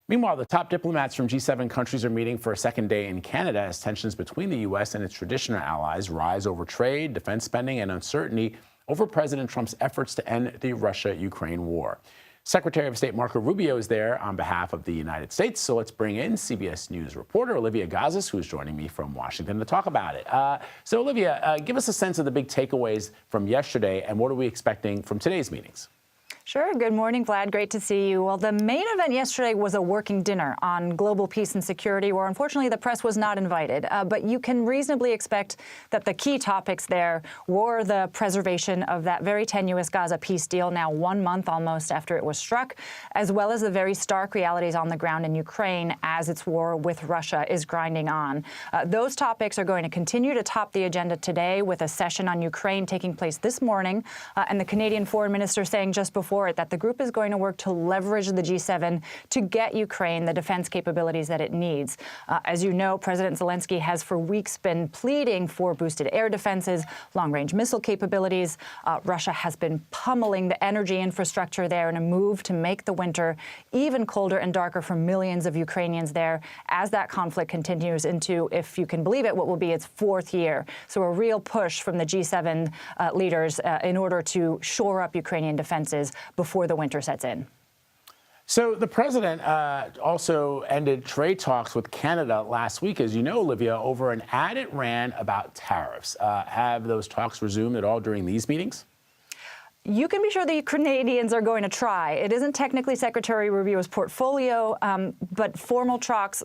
Meanwhile, the top diplomats from G7 countries are meeting for a second day in Canada as tensions between the U.S. and its traditional allies rise over trade, defense spending, and uncertainty over President Trump's efforts to end the Russia-Ukraine war. Secretary of State Marco Rubio is there on behalf of the United States. So let's bring in CBS News reporter Olivia Gazis, who's joining me from Washington to talk about it. So Olivia, give us a sense of the big takeaways from yesterday and what are we expecting from today's meetings? Sure. Good morning, Vlad. Great to see you. Well, the main event yesterday was a working dinner on global peace and security, where unfortunately the press was not invited. But you can reasonably expect that the key topics there were the preservation of that very tenuous Gaza peace deal, now 1 month almost after it was struck, as well as the very stark realities on the ground in Ukraine as its war with Russia is grinding on. Those topics are going to continue to top the agenda today with a session on Ukraine taking place this morning, and the Canadian foreign minister saying just before it that the group is going to work to leverage the G7 to get Ukraine the defense capabilities that it needs. As you know, President Zelensky has for weeks been pleading for boosted air defenses, long-range missile capabilities. Russia has been pummeling the energy infrastructure there in a move to make the winter even colder and darker for millions of Ukrainians there as that conflict continues into, if you can believe it, what will be its 4th year. So a real push from the G7 leaders in order to shore up Ukrainian defenses before the winter sets in. So the president also ended trade talks with Canada last week, as you know, Olivia, over an ad it ran about tariffs. Have those talks resumed at all during these meetings? You can be sure the Canadians are going to try. It isn't technically Secretary Rubio's portfolio, but formal talks,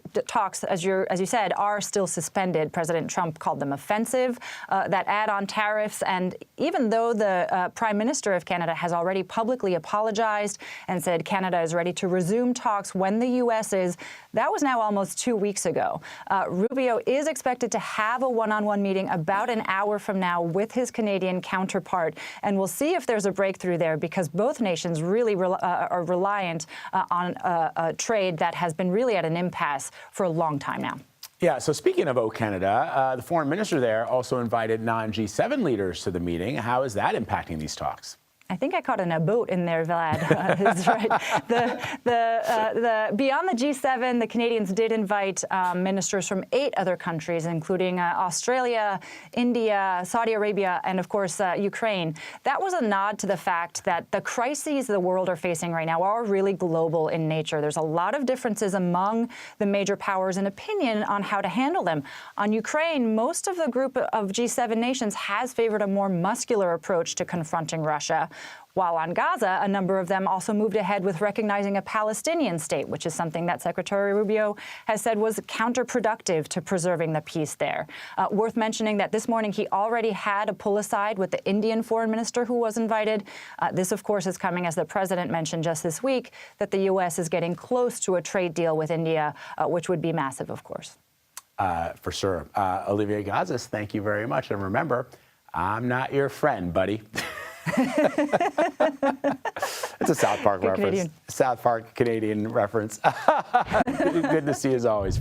as you said, are still suspended. President Trump called them offensive, that ad on tariffs. And even though the Prime Minister of Canada has already publicly apologized and said Canada is ready to resume talks when the U.S. is, that was now almost 2 weeks ago. Rubio is expected to have a one-on-one meeting about an hour from now with his Canadian counterpart, and we'll see if there's a breakthrough there, because both nations really are reliant on a trade that has been really at an impasse for a long time now. Yeah, so speaking of Canada, the foreign minister there also invited non-G7 leaders to the meeting. How is that impacting these talks? I think I caught in a boat in there, Vlad. That's right. Beyond the G7, the Canadians did invite ministers from 8 other countries, including Australia, India, Saudi Arabia, and, of course, Ukraine. That was a nod to the fact that the crises the world are facing right now are really global in nature. There's a lot of differences among the major powers in opinion on how to handle them. On Ukraine, most of the group of G7 nations has favored a more muscular approach to confronting Russia. While on Gaza, a number of them also moved ahead with recognizing a Palestinian state, which is something that Secretary Rubio has said was counterproductive to preserving the peace there. Worth mentioning that this morning he already had a pull-aside with the Indian foreign minister who was invited. This, of course, is coming as the president mentioned just this week that the U.S. is getting close to a trade deal with India, which would be massive, of course. For sure. Olivia Gazis, thank you very much. And remember, I'm not your friend, buddy. It's a South Park reference. South Park Canadian reference. Good to see you as always, friend.